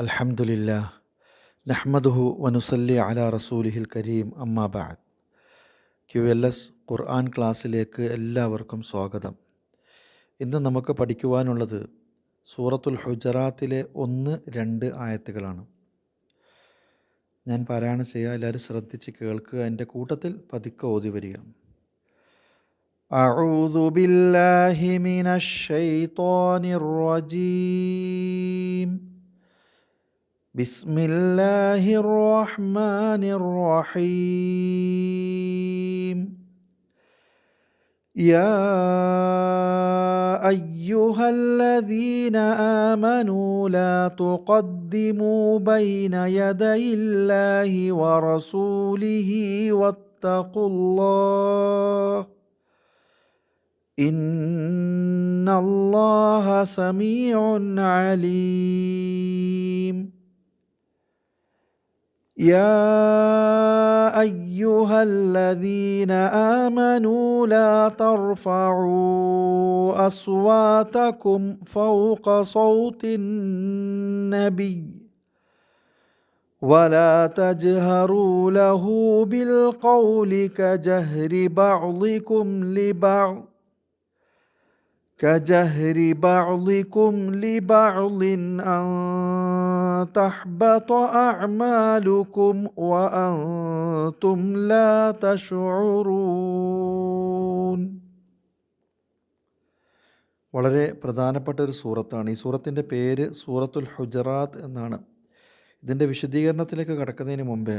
അൽഹംദുലില്ലാ നഹ്മദുഹു വനുസല്ലി അലാ റസൂലിഹിൽ കരീം അമ്മാ ബഅദ്. QLS ഖുർആൻ ക്ലാസ്സിലേക്ക് എല്ലാവർക്കും സ്വാഗതം. ഇന്ന് നമുക്ക് പഠിക്കുവാനുള്ളത് സൂറത്തുൽ ഹുജറാത്തിലെ 1-2 ആയത്തുകളാണ്. ഞാൻ പാരായണം ചെയ്യുക, എല്ലാവരും ശ്രദ്ധിച്ച് കേൾക്കുക. എൻ്റെ കൂട്ടത്തിൽ പതുക്കെ ഓതി വരിക. അഊദു ബില്ലാഹി മിനശ് ശൈത്വാനിർ റജീം. بسم الله الرحمن الرحيم. يا أيها الذين آمنوا لا تقدموا بين يدي الله ورسوله واتقوا الله إن الله سميع عليم. يا أيها الذين آمنوا لا ترفعوا أصواتكم فوق صوت النبي ولا تجهروا له بالقول كجهر بعضكم لبعض أن تحبط أعمالكم وأنتم لا تشعرون. വളരെ പ്രധാനപ്പെട്ട ഒരു സൂറത്താണ്. ഈ സൂറത്തിൻ്റെ പേര് സൂറത്തുൽ ഹുജറാത്ത് എന്നാണ്. ഇതിൻ്റെ വിശദീകരണത്തിലേക്ക് കടക്കുന്നതിന് മുമ്പേ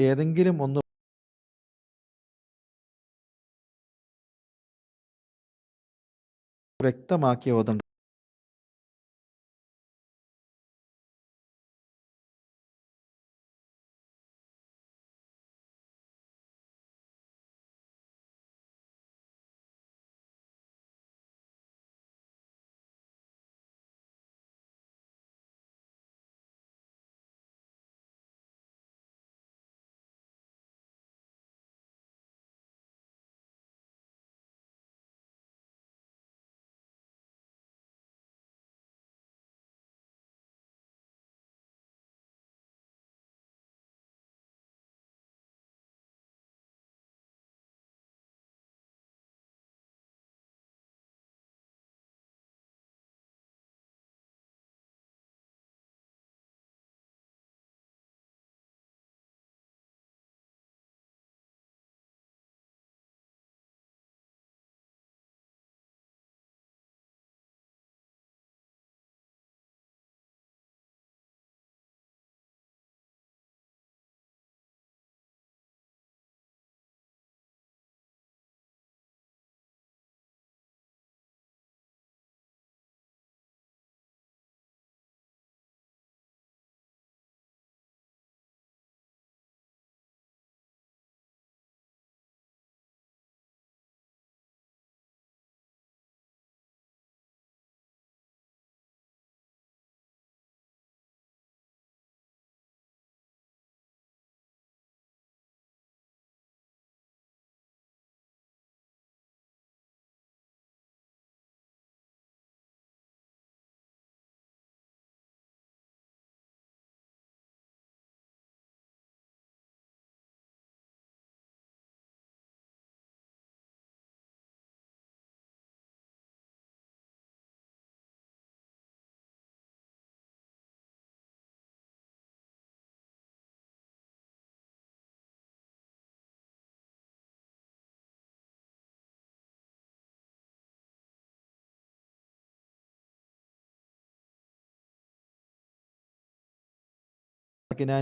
ഏതെങ്കിലും ഒന്ന് വ്യക്തമാക്കി ഓതണം.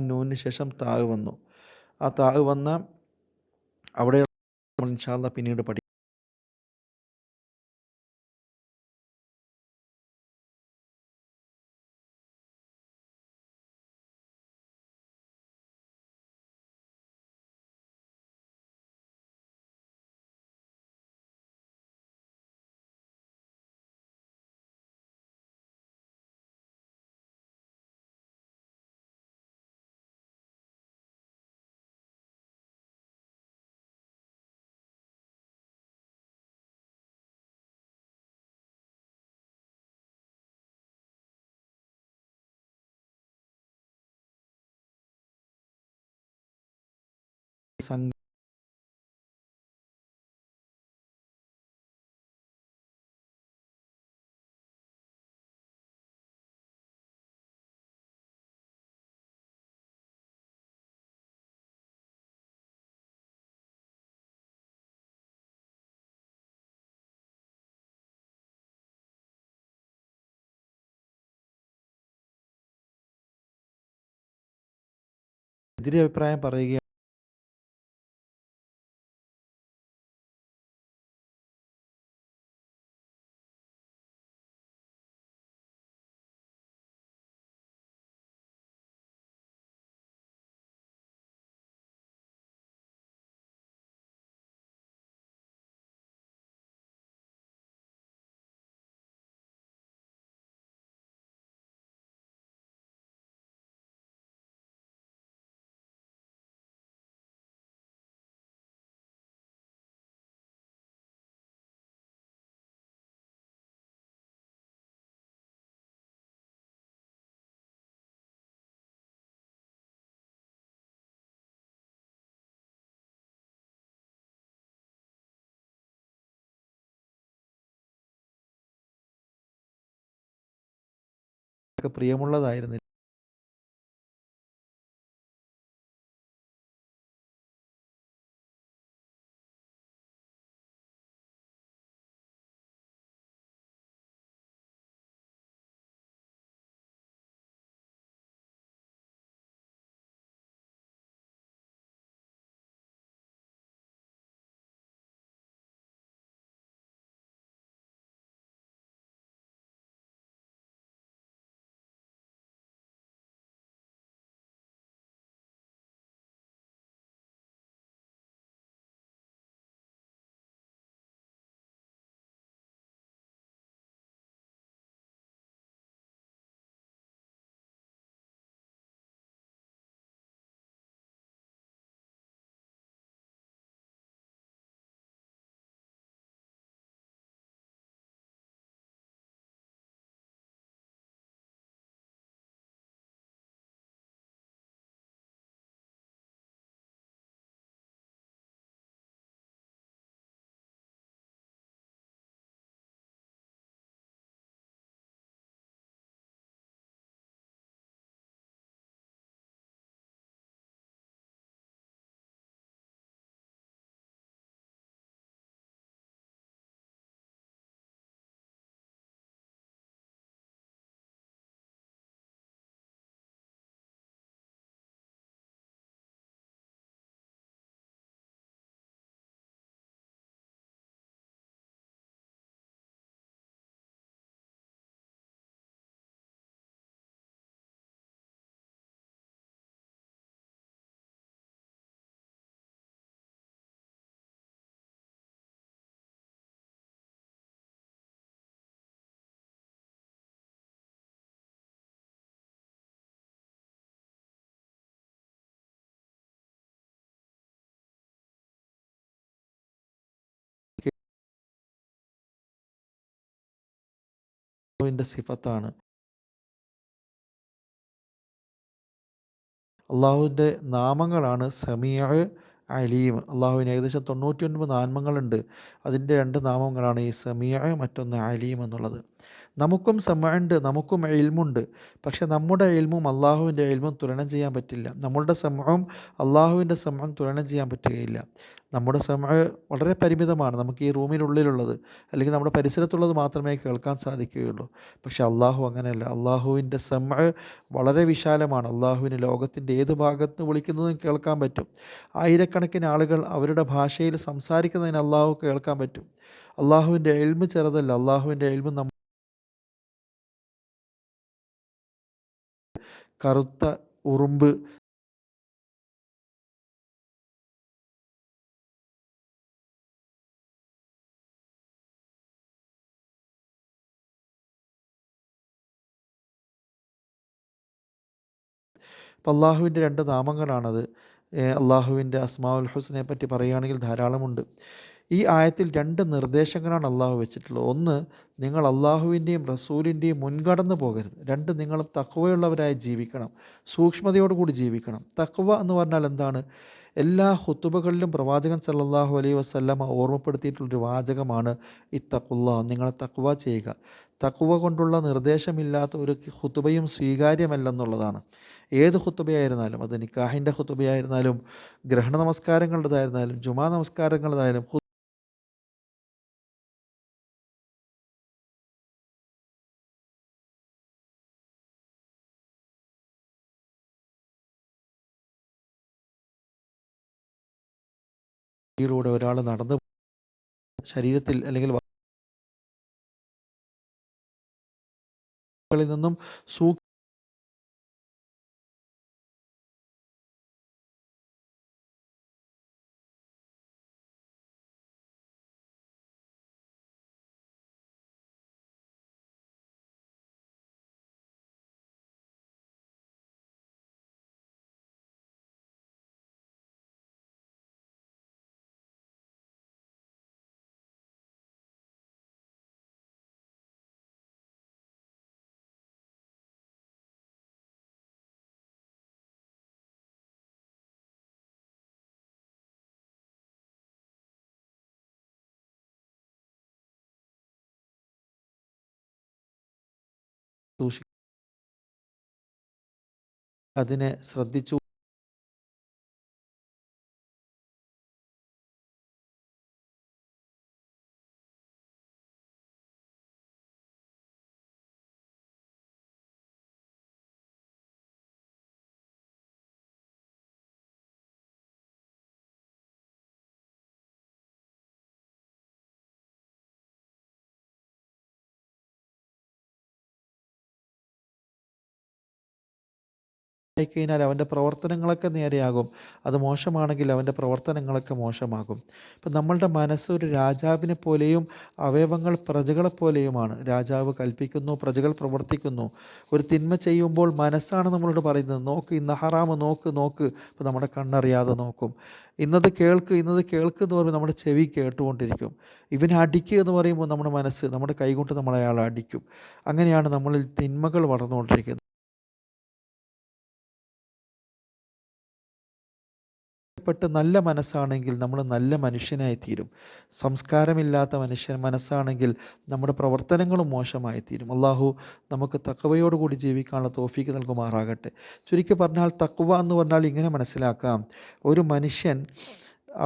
നൂനിന് ശേഷം താഴ് വന്നു. ആ താ വന്ന അവിടെ ഇൻഷാ അല്ലാഹ് പിന്നീട് പഠിക്കും. സംഘ എതിരെ അഭിപ്രായം പറയുകയാണ്. പ്രിയമുള്ളതായിരുന്നില്ല. അള്ളാഹുവിൻ്റെ സിഫത്താണ്. അള്ളാഹുവിൻ്റെ നാമങ്ങളാണ് സമീഅ്, അലീം. അള്ളാഹുവിന് ഏകദേശം 99 നാമങ്ങളുണ്ട്. അതിൻ്റെ 2 നാമങ്ങളാണ് ഈ സമീഅ്, മറ്റൊന്ന് അലീം എന്നുള്ളത്. നമുക്കും സമഉണ്ട്, നമുക്കും ഇൽമുണ്ട്. പക്ഷെ നമ്മുടെ ഇൽമും അള്ളാഹുവിൻ്റെ ഇൽമും തുലനം ചെയ്യാൻ പറ്റില്ല. നമ്മളുടെ സമഉം അള്ളാഹുവിൻ്റെ സമഉം തുലനം ചെയ്യാൻ പറ്റുകയില്ല. നമ്മുടെ വളരെ പരിമിതമാണ്. നമുക്ക് ഈ റൂമിനുള്ളിലുള്ളത് അല്ലെങ്കിൽ നമ്മുടെ പരിസരത്തുള്ളത് മാത്രമേ കേൾക്കാൻ സാധിക്കുകയുള്ളൂ. പക്ഷേ അള്ളാഹു അങ്ങനെയല്ല. അള്ളാഹുവിൻ്റെ വളരെ വിശാലമാണ്. അള്ളാഹുവിന് ലോകത്തിൻ്റെ ഏത് ഭാഗത്ത് വിളിക്കുന്നതും കേൾക്കാൻ പറ്റും. ആയിരക്കണക്കിന് ആളുകൾ അവരുടെ ഭാഷയിൽ സംസാരിക്കുന്നതിന് അള്ളാഹു കേൾക്കാൻ പറ്റും. അള്ളാഹുവിൻ്റെ ഇൽമ് ചെറുതല്ല. അള്ളാഹുവിൻ്റെ ഇൽമ് കറുത്ത ഉറുമ്പ് അപ്പോൾ അള്ളാഹുവിൻ്റെ 2 നാമങ്ങളാണത്. അള്ളാഹുവിൻ്റെ അസ്മാഉൽ ഹുസ്നയെ പറ്റി പറയുകയാണെങ്കിൽ ധാരാളമുണ്ട്. ഈ ആയത്തിൽ 2 നിർദ്ദേശങ്ങളാണ് അള്ളാഹു വെച്ചിട്ടുള്ളത്. ഒന്ന്, നിങ്ങൾ അള്ളാഹുവിൻ്റെയും റസൂലിൻ്റെയും മുൻകടന്ന് പോകരുത്. 2, നിങ്ങൾ തഖ്വയുള്ളവരായി ജീവിക്കണം, സൂക്ഷ്മതയോടുകൂടി ജീവിക്കണം. തഖ്വ എന്ന് പറഞ്ഞാൽ എന്താണ്? എല്ലാ ഖുതുബകളിലും പ്രവാചകൻ സല്ലല്ലാഹു അലൈഹി വസല്ലമ ഓർമ്മപ്പെടുത്തിയിട്ടുള്ളൊരു വാചകമാണ് ഇത്തഖുല്ലാഹ്, നിങ്ങൾ തഖ്വ ചെയ്യുക. തഖ്വ കൊണ്ടുള്ള നിർദ്ദേശമില്ലാത്ത ഒരു ഖുതുബയും സ്വീകാര്യമല്ലെന്നുള്ളതാണ്. ഏത് ഖുതുബയായിരുന്നാലും, അത് നിക്കാഹിൻ്റെ ഖുതുബയായിരുന്നാലും ഗ്രഹണ നമസ്കാരങ്ങളുടേതായിരുന്നാലും ജുമാ നമസ്കാരങ്ങളുടേതായാലും യിലൂടെ ഒരാൾ നടന്ന് ശരീരത്തിൽ അല്ലെങ്കിൽ വാക്കുകളിൽ നിന്നും അതിനെ ശ്രദ്ധിച്ചു കഴിഞ്ഞാൽ അവൻ്റെ പ്രവർത്തനങ്ങളൊക്കെ നേരെയാകും. അത് മോശമാണെങ്കിൽ അവൻ്റെ പ്രവർത്തനങ്ങളൊക്കെ മോശമാകും. ഇപ്പം നമ്മളുടെ മനസ്സ് ഒരു രാജാവിനെ പോലെയും അവയവങ്ങൾ പ്രജകളെപ്പോലെയുമാണ്. രാജാവ് കൽപ്പിക്കുന്നു, പ്രജകൾ പ്രവർത്തിക്കുന്നു. ഒരു തിന്മ ചെയ്യുമ്പോൾ മനസ്സാണ് നമ്മളോട് പറയുന്നത്, നോക്ക് ഇന്ന ഹറാമ്, നോക്ക് നോക്ക്. ഇപ്പം നമ്മുടെ കണ്ണറിയാതെ നോക്കും. ഇന്നത് കേൾക്ക് എന്ന് പറയുമ്പോൾ നമ്മുടെ ചെവി കേട്ടുകൊണ്ടിരിക്കും. ഇവനെ അടിക്കുക എന്ന് പറയുമ്പോൾ നമ്മുടെ മനസ്സ് നമ്മുടെ കൈകൊണ്ട് നമ്മളയാളെ അടിക്കും. അങ്ങനെയാണ് നമ്മളിൽ തിന്മകൾ വളർന്നുകൊണ്ടിരിക്കുന്നത്. നല്ല മനസ്സാണെങ്കിൽ നമ്മൾ നല്ല മനുഷ്യനായി തീരും. സംസ്കാരമില്ലാത്ത മനസ്സാണെങ്കിൽ നമ്മുടെ പ്രവർത്തനങ്ങളും മോശമായി തീരും. അള്ളാഹു നമുക്ക് തഖ്വയോടുകൂടി ജീവിക്കാനുള്ള തൗഫീക്ക് നൽകുമാറാകട്ടെ. ചുരുക്കി പറഞ്ഞാൽ തഖ്വ എന്ന് പറഞ്ഞാൽ ഇങ്ങനെ മനസ്സിലാക്കാം: ഒരു മനുഷ്യൻ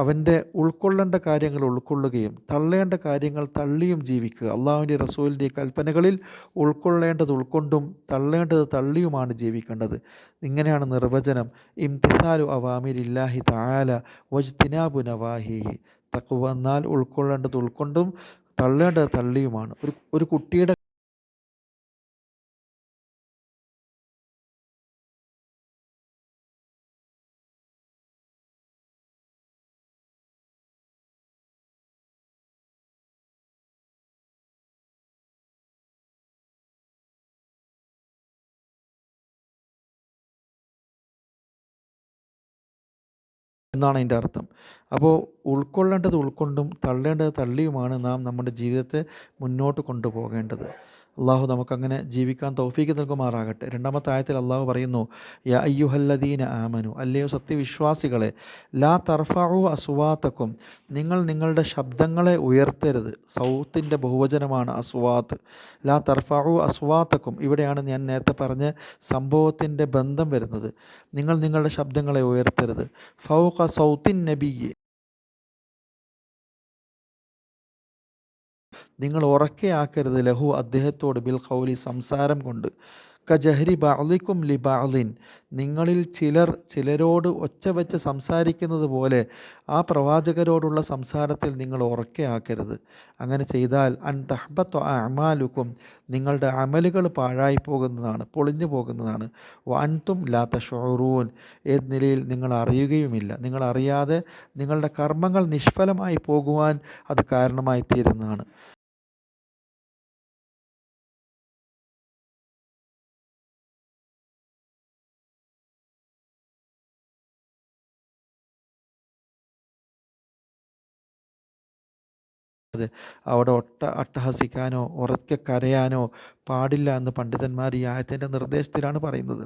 അവൻ്റെ ഉൾക്കൊള്ളേണ്ട കാര്യങ്ങൾ ഉൾക്കൊള്ളുകയും തള്ളേണ്ട കാര്യങ്ങൾ തള്ളിയും ജീവിക്കുക. അള്ളാഹുവിൻ്റെ റസൂലിൻ്റെ കൽപ്പനകളിൽ ഉൾക്കൊള്ളേണ്ടത് ഉൾക്കൊണ്ടും തള്ളേണ്ടത് തള്ളിയുമാണ് ജീവിക്കേണ്ടത്. ഇങ്ങനെയാണ് നിർവചനം: ഇംതിസാലു അവാമിരില്ലാഹി തആല വജ്തിനാബു നവാഹിഹി. തഖ്വ എന്നാൽ ഉൾക്കൊള്ളേണ്ടത് ഉൾക്കൊണ്ടും തള്ളേണ്ടത് തള്ളിയുമാണ്. ഒരു കുട്ടിയുടെ എന്നാണ് അതിൻ്റെ അർത്ഥം. അപ്പോൾ ഉൾക്കൊള്ളേണ്ടത് ഉൾക്കൊണ്ടും തള്ളേണ്ടത് തള്ളിയുമാണ് നാം നമ്മുടെ ജീവിതത്തെ മുന്നോട്ട് കൊണ്ടുപോകേണ്ടത്. അള്ളാഹു നമുക്കങ്ങനെ ജീവിക്കാൻ തൗഫീക്ക് നൽകുമാറാകട്ടെ. 2-ാമത്തെ ആയത്തിൽ അള്ളാഹു പറയുന്നു: യാ അയ്യുഹല്ലദീന ആമനു, അല്ലയോ സത്യവിശ്വാസികളെ, ലാ തർഫഉ അസ്വാത്തക്കും, നിങ്ങൾ നിങ്ങളുടെ ശബ്ദങ്ങളെ ഉയർത്തരുത്. സൗത്തിൻ്റെ ബഹുവചനമാണ് അസ്വാത്ത്. ലാ തർഫഉ അസ്വാത്തക്കും, ഇവിടെയാണ് ഞാൻ നേരത്തെ പറഞ്ഞ സംഭവത്തിൻ്റെ ബന്ധം വരുന്നത്. നിങ്ങൾ നിങ്ങളുടെ ശബ്ദങ്ങളെ ഉയർത്തരുത്. ഫൗഖ സൗത്തിൻ നബിയ്യ്, നിങ്ങൾ ഉറക്കെയാക്കരുത് ലഹു അദ്ദേഹത്തോട് ബിൽ ഖൗലി സംസാരം കൊണ്ട്. കജഹരി ബഅദിക്കും ലി ബഅദിൻ, നിങ്ങളിൽ ചിലർ ചിലരോട് ഒച്ച വെച്ച് സംസാരിക്കുന്നത് പോലെ ആ പ്രവാചകരോടുള്ള സംസാരത്തിൽ നിങ്ങൾ ഉറക്കെയാക്കരുത്. അങ്ങനെ ചെയ്താൽ അൻ തഹ്ബത്തു അഅമാലുക്കും, നിങ്ങളുടെ അമലുകൾ പാഴായി പോകുന്നതാണ്, പൊളിഞ്ഞു പോകുന്നതാണ്. വ അൻതും ലാ തശഉറൂൻ, ഏത് നിലയിൽ നിങ്ങൾ അറിയുകയുമില്ല, നിങ്ങൾ അറിയാതെ നിങ്ങളുടെ കർമ്മങ്ങൾ നിഷ്ഫലമായി പോകുവാൻ അത് കാരണമായി തീരുന്നതാണ്. അതെ, അവിടെ അട്ടഹസിക്കാനോ ഉറക്കെ കരയാനോ പാടില്ല എന്ന് പണ്ഡിതന്മാർ ഈ ആയത്തിൻ്റെ നിർദ്ദേശത്തിലാണ് പറയുന്നത്.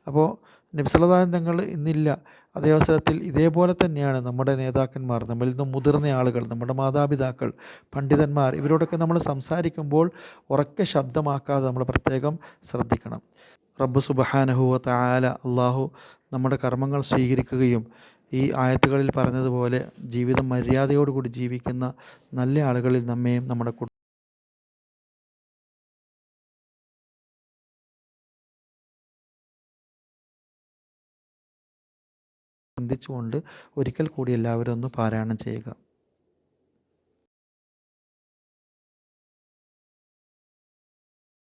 അപ്പോൾ നബി സല്ലല്ലാഹു അലൈഹി തങ്ങൾ ഇന്നില്ല. അതേ അവസരത്തിൽ ഇതേപോലെ തന്നെയാണ് നമ്മുടെ നേതാക്കന്മാർ, നമ്മളിൽ നിന്നും മുതിർന്ന ആളുകൾ, നമ്മുടെ മാതാപിതാക്കൾ, പണ്ഡിതന്മാർ, ഇവരോടൊക്കെ നമ്മൾ സംസാരിക്കുമ്പോൾ ഉറക്കെ ശബ്ദമാക്കാതെ നമ്മൾ പ്രത്യേകം ശ്രദ്ധിക്കണം. റബ്ബ് സുബ്ഹാനഹു വ തആല അള്ളാഹു നമ്മുടെ കർമ്മങ്ങൾ സ്വീകരിക്കുകയും ഈ ആയത്തുകളിൽ പറഞ്ഞതുപോലെ ജീവിതം മര്യാദയോടുകൂടി ജീവിക്കുന്ന നല്ല ആളുകളിൽ നമ്മെയും നമ്മുടെ ചിന്തിച്ചുകൊണ്ട് ഒരിക്കൽ കൂടി എല്ലാവരും ഒന്ന് പാരായണം ചെയ്യുക.